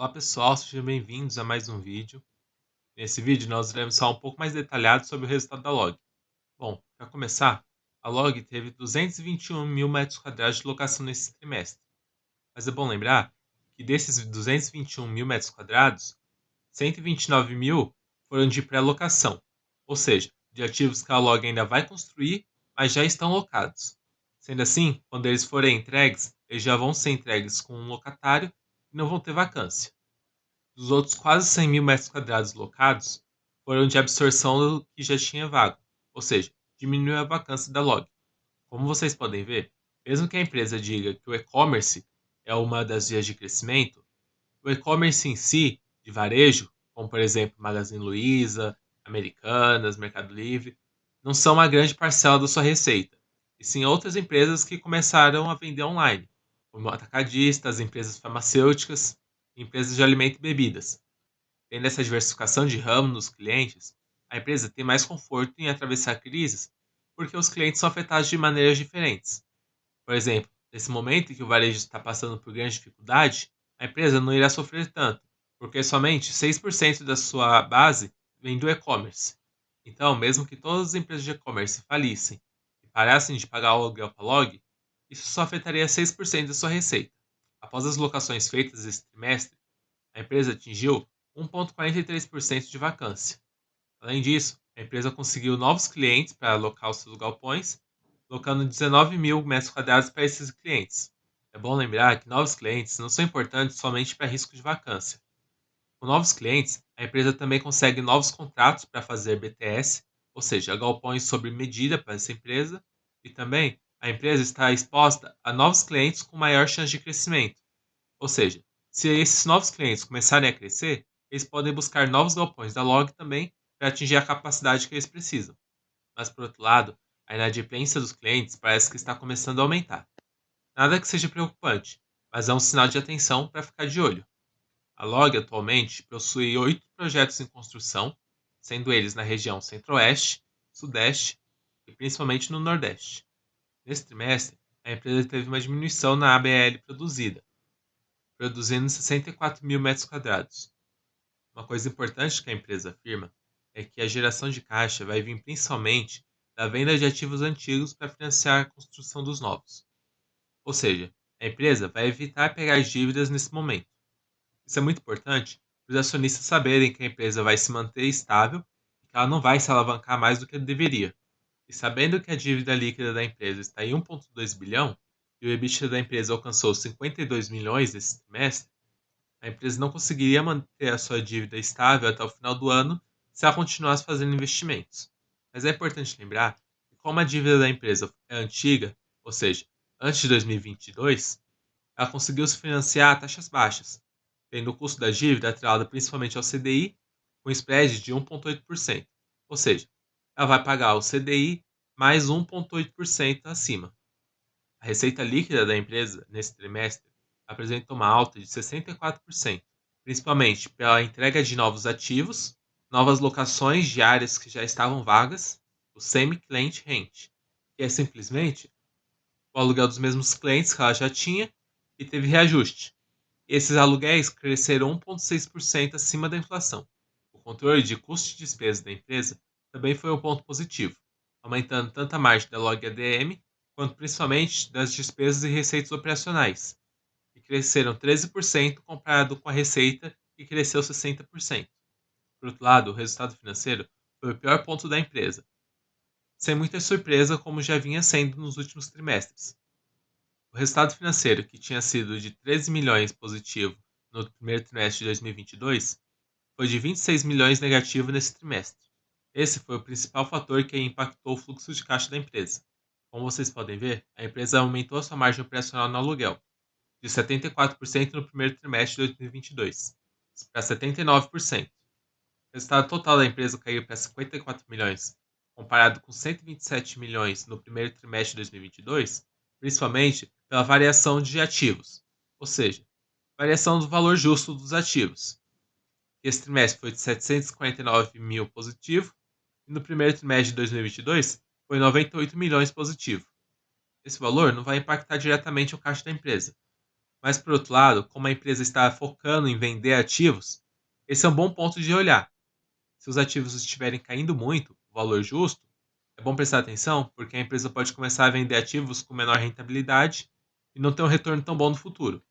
Olá pessoal, sejam bem-vindos a mais um vídeo. Nesse vídeo nós iremos falar um pouco mais detalhado sobre o resultado da Log. Bom, para começar, a Log teve 221 mil metros quadrados de locação nesse trimestre. Mas é bom lembrar que desses 221 mil metros quadrados, 129 mil foram de pré-locação, ou seja, de ativos que a Log ainda vai construir, mas já estão locados. Sendo assim, quando eles forem entregues, eles já vão ser entregues com um locatário e não vão ter vacância. Dos outros quase 100 mil metros quadrados locados, foram de absorção do que já tinha vago, ou seja, diminuiu a vacância da Log. Como vocês podem ver, mesmo que a empresa diga que o e-commerce é uma das vias de crescimento, o e-commerce em si, de varejo, como por exemplo Magazine Luiza, Americanas, Mercado Livre, não são uma grande parcela da sua receita, e sim outras empresas que começaram a vender online, como atacadistas, empresas farmacêuticas, empresas de alimento e bebidas. Tendo essa diversificação de ramo nos clientes, a empresa tem mais conforto em atravessar crises, porque os clientes são afetados de maneiras diferentes. Por exemplo, nesse momento em que o varejo está passando por grande dificuldade, a empresa não irá sofrer tanto, porque somente 6% da sua base vem do e-commerce. Então, mesmo que todas as empresas de e-commerce falissem e parassem de pagar o aluguel para a Log, isso só afetaria 6% da sua receita. Após as locações feitas esse trimestre, a empresa atingiu 1,43% de vacância. Além disso, a empresa conseguiu novos clientes para alocar os seus galpões, locando 19 mil metros quadrados para esses clientes. É bom lembrar que novos clientes não são importantes somente para risco de vacância. Com novos clientes, a empresa também consegue novos contratos para fazer BTS, ou seja, galpões sob medida para essa empresa, e também a empresa está exposta a novos clientes com maior chance de crescimento. Ou seja, se esses novos clientes começarem a crescer, eles podem buscar novos galpões da Log também para atingir a capacidade que eles precisam. Mas, por outro lado, a inadimplência dos clientes parece que está começando a aumentar. Nada que seja preocupante, mas é um sinal de atenção para ficar de olho. A Log atualmente possui 8 projetos em construção, sendo eles na região Centro-Oeste, Sudeste e principalmente no Nordeste. Nesse trimestre, a empresa teve uma diminuição na ABL produzida, produzindo 64 mil metros quadrados. Uma coisa importante que a empresa afirma é que a geração de caixa vai vir principalmente da venda de ativos antigos para financiar a construção dos novos. Ou seja, a empresa vai evitar pegar dívidas nesse momento. Isso é muito importante para os acionistas saberem que a empresa vai se manter estável e que ela não vai se alavancar mais do que deveria. E sabendo que a dívida líquida da empresa está em 1,2 bilhão e o EBITDA da empresa alcançou 52 milhões nesse trimestre, a empresa não conseguiria manter a sua dívida estável até o final do ano se ela continuasse fazendo investimentos. Mas é importante lembrar que, como a dívida da empresa é antiga, ou seja, antes de 2022, ela conseguiu se financiar a taxas baixas, tendo o custo da dívida atrelado principalmente ao CDI, com spread de 1,8%. Ou seja, ela vai pagar o CDI mais 1,8% acima. A receita líquida da empresa nesse trimestre apresenta uma alta de 64%, principalmente pela entrega de novos ativos, novas locações de áreas que já estavam vagas, o Semi-Client Rent, que é simplesmente o aluguel dos mesmos clientes que ela já tinha e teve reajuste. Esses aluguéis cresceram 1,6% acima da inflação. O controle de custos e despesas da empresa também foi um ponto positivo, aumentando tanto a margem da Log ADM quanto principalmente das despesas e receitas operacionais, que cresceram 13% comparado com a receita, que cresceu 60%. Por outro lado, o resultado financeiro foi o pior ponto da empresa, sem muita surpresa como já vinha sendo nos últimos trimestres. O resultado financeiro, que tinha sido de 13 milhões positivo no primeiro trimestre de 2022, foi de 26 milhões negativo nesse trimestre. Esse foi o principal fator que impactou o fluxo de caixa da empresa. Como vocês podem ver, a empresa aumentou sua margem operacional no aluguel, de 74% no primeiro trimestre de 2022 para 79%. O resultado total da empresa caiu para 54 milhões, comparado com 127 milhões no primeiro trimestre de 2022, principalmente pela variação de ativos, ou seja, variação do valor justo dos ativos. Esse trimestre foi de 749 mil positivo e no primeiro trimestre de 2022 foi 98 milhões positivo. Esse valor não vai impactar diretamente o caixa da empresa, Mas, por outro lado, como a empresa está focando em vender ativos, esse é um bom ponto de olhar. Se os ativos estiverem caindo muito, o valor justo, é bom prestar atenção porque a empresa pode começar a vender ativos com menor rentabilidade e não ter um retorno tão bom no futuro.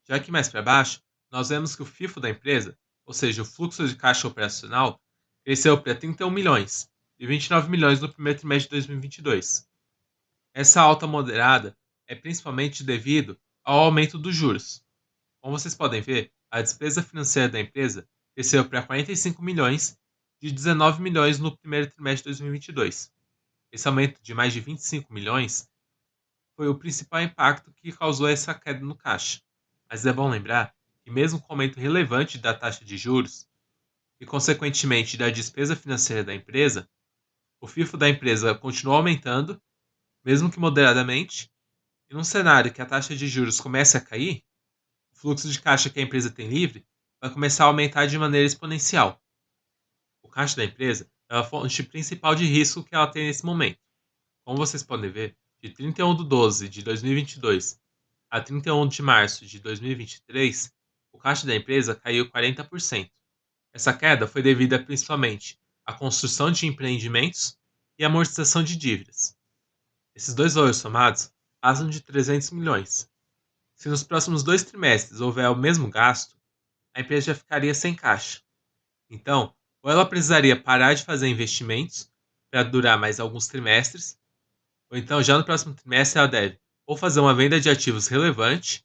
Já que mais para baixo, nós vemos que o FIFO da empresa, ou seja, o fluxo de caixa operacional, cresceu para 31 milhões e 29 milhões no primeiro trimestre de 2022. Essa alta moderada é principalmente devido ao aumento dos juros. Como vocês podem ver, a despesa financeira da empresa cresceu para 45 milhões de 19 milhões no primeiro trimestre de 2022. Esse aumento de mais de 25 milhões foi o principal impacto que causou essa queda no caixa. Mas é bom lembrar que, mesmo com o aumento relevante da taxa de juros e, consequentemente, da despesa financeira da empresa, o FIFO da empresa continuou aumentando, mesmo que moderadamente, e num cenário que a taxa de juros comece a cair, o fluxo de caixa que a empresa tem livre vai começar a aumentar de maneira exponencial. O caixa da empresa é a fonte principal de risco que ela tem nesse momento. Como vocês podem ver, de 31 de 12 de 2022 a 31 de março de 2023, o caixa da empresa caiu 40%. Essa queda foi devida principalmente à construção de empreendimentos e amortização de dívidas. Esses dois valores somados passam de 300 milhões. Se nos próximos 2 trimestres houver o mesmo gasto, a empresa já ficaria sem caixa. Então, ou ela precisaria parar de fazer investimentos para durar mais alguns trimestres, ou então já no próximo trimestre ela deve ou fazer uma venda de ativos relevante,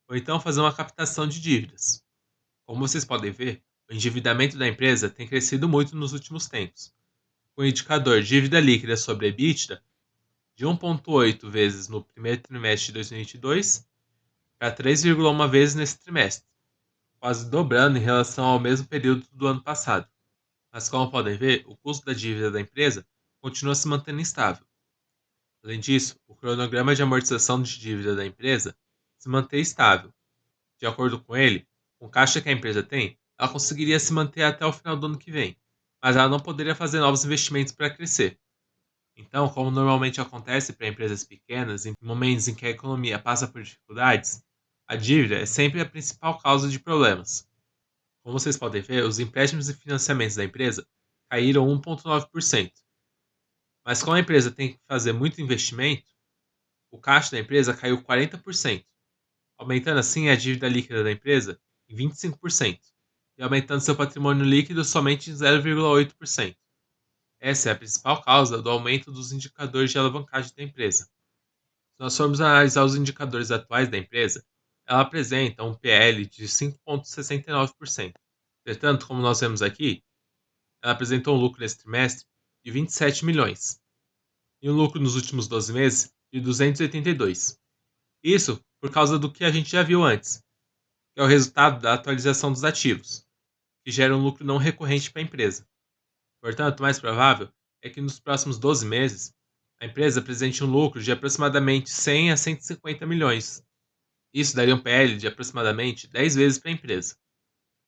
ou então fazer uma captação de dívidas. Como vocês podem ver, o endividamento da empresa tem crescido muito nos últimos tempos, com o indicador dívida líquida sobre EBITDA de 1,8 vezes no primeiro trimestre de 2022 para 3,1 vezes nesse trimestre, quase dobrando em relação ao mesmo período do ano passado. Mas como podem ver, o custo da dívida da empresa continua se mantendo estável. Além disso, o cronograma de amortização de dívida da empresa se mantém estável. De acordo com ele, com o caixa que a empresa tem, ela conseguiria se manter até o final do ano que vem, mas ela não poderia fazer novos investimentos para crescer. Então, como normalmente acontece para empresas pequenas, em momentos em que a economia passa por dificuldades, a dívida é sempre a principal causa de problemas. Como vocês podem ver, os empréstimos e financiamentos da empresa caíram 1,9%. Mas como a empresa tem que fazer muito investimento, o caixa da empresa caiu 40%, aumentando assim a dívida líquida da empresa em 25% e aumentando seu patrimônio líquido somente em 0,8%. Essa é a principal causa do aumento dos indicadores de alavancagem da empresa. Se nós formos analisar os indicadores atuais da empresa, ela apresenta um PL de 5,69%. Entretanto, como nós vemos aqui, ela apresentou um lucro nesse trimestre de 27 milhões e um lucro nos últimos 12 meses de 282. Isso por causa do que a gente já viu antes, que é o resultado da atualização dos ativos, que gera um lucro não recorrente para a empresa. Portanto, o mais provável é que nos próximos 12 meses a empresa apresente um lucro de aproximadamente 100 a 150 milhões. Isso daria um PL de aproximadamente 10 vezes para a empresa.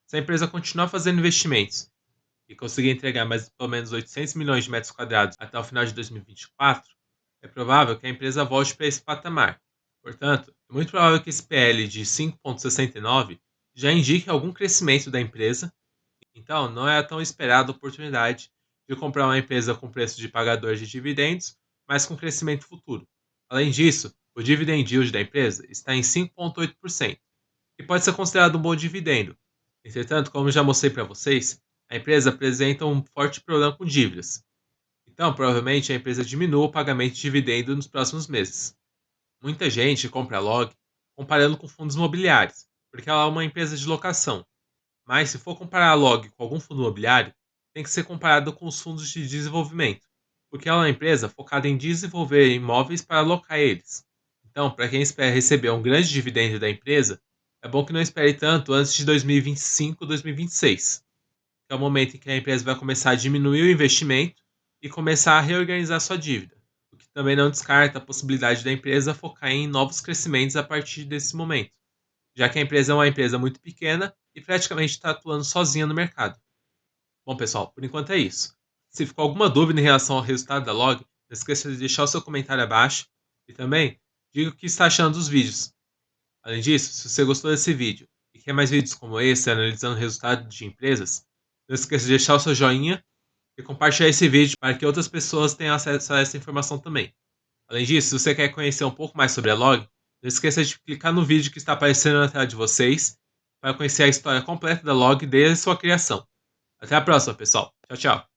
Se a empresa continuar fazendo investimentos e conseguir entregar mais pelo menos 800 milhões de metros quadrados até o final de 2024, é provável que a empresa volte para esse patamar. Portanto, é muito provável que esse PL de 5,69 já indique algum crescimento da empresa, então não é tão esperada a oportunidade de comprar uma empresa com preço de pagador de dividendos, mas com crescimento futuro. Além disso, o dividend yield da empresa está em 5,8%, que pode ser considerado um bom dividendo. Entretanto, como já mostrei para vocês, a empresa apresenta um forte problema com dívidas. Então, provavelmente a empresa diminua o pagamento de dividendo nos próximos meses. Muita gente compra a Log comparando com fundos imobiliários, porque ela é uma empresa de locação. Mas se for comparar a Log com algum fundo imobiliário, tem que ser comparado com os fundos de desenvolvimento, porque ela é uma empresa focada em desenvolver imóveis para alocar eles. Então, para quem espera receber um grande dividendo da empresa, é bom que não espere tanto antes de 2025 ou 2026, que é o momento em que a empresa vai começar a diminuir o investimento e começar a reorganizar sua dívida, o que também não descarta a possibilidade da empresa focar em novos crescimentos a partir desse momento, já que a empresa é uma empresa muito pequena e praticamente está atuando sozinha no mercado. Bom, pessoal, por enquanto é isso. Se ficou alguma dúvida em relação ao resultado da Log, não esqueça de deixar o seu comentário abaixo e também diga o que está achando dos vídeos. Além disso, se você gostou desse vídeo e quer mais vídeos como esse analisando resultados de empresas, não esqueça de deixar o seu joinha e compartilhar esse vídeo para que outras pessoas tenham acesso a essa informação também. Além disso, se você quer conhecer um pouco mais sobre a Log, não esqueça de clicar no vídeo que está aparecendo na tela de vocês para conhecer a história completa da Log desde a sua criação. Até a próxima, pessoal. Tchau, tchau.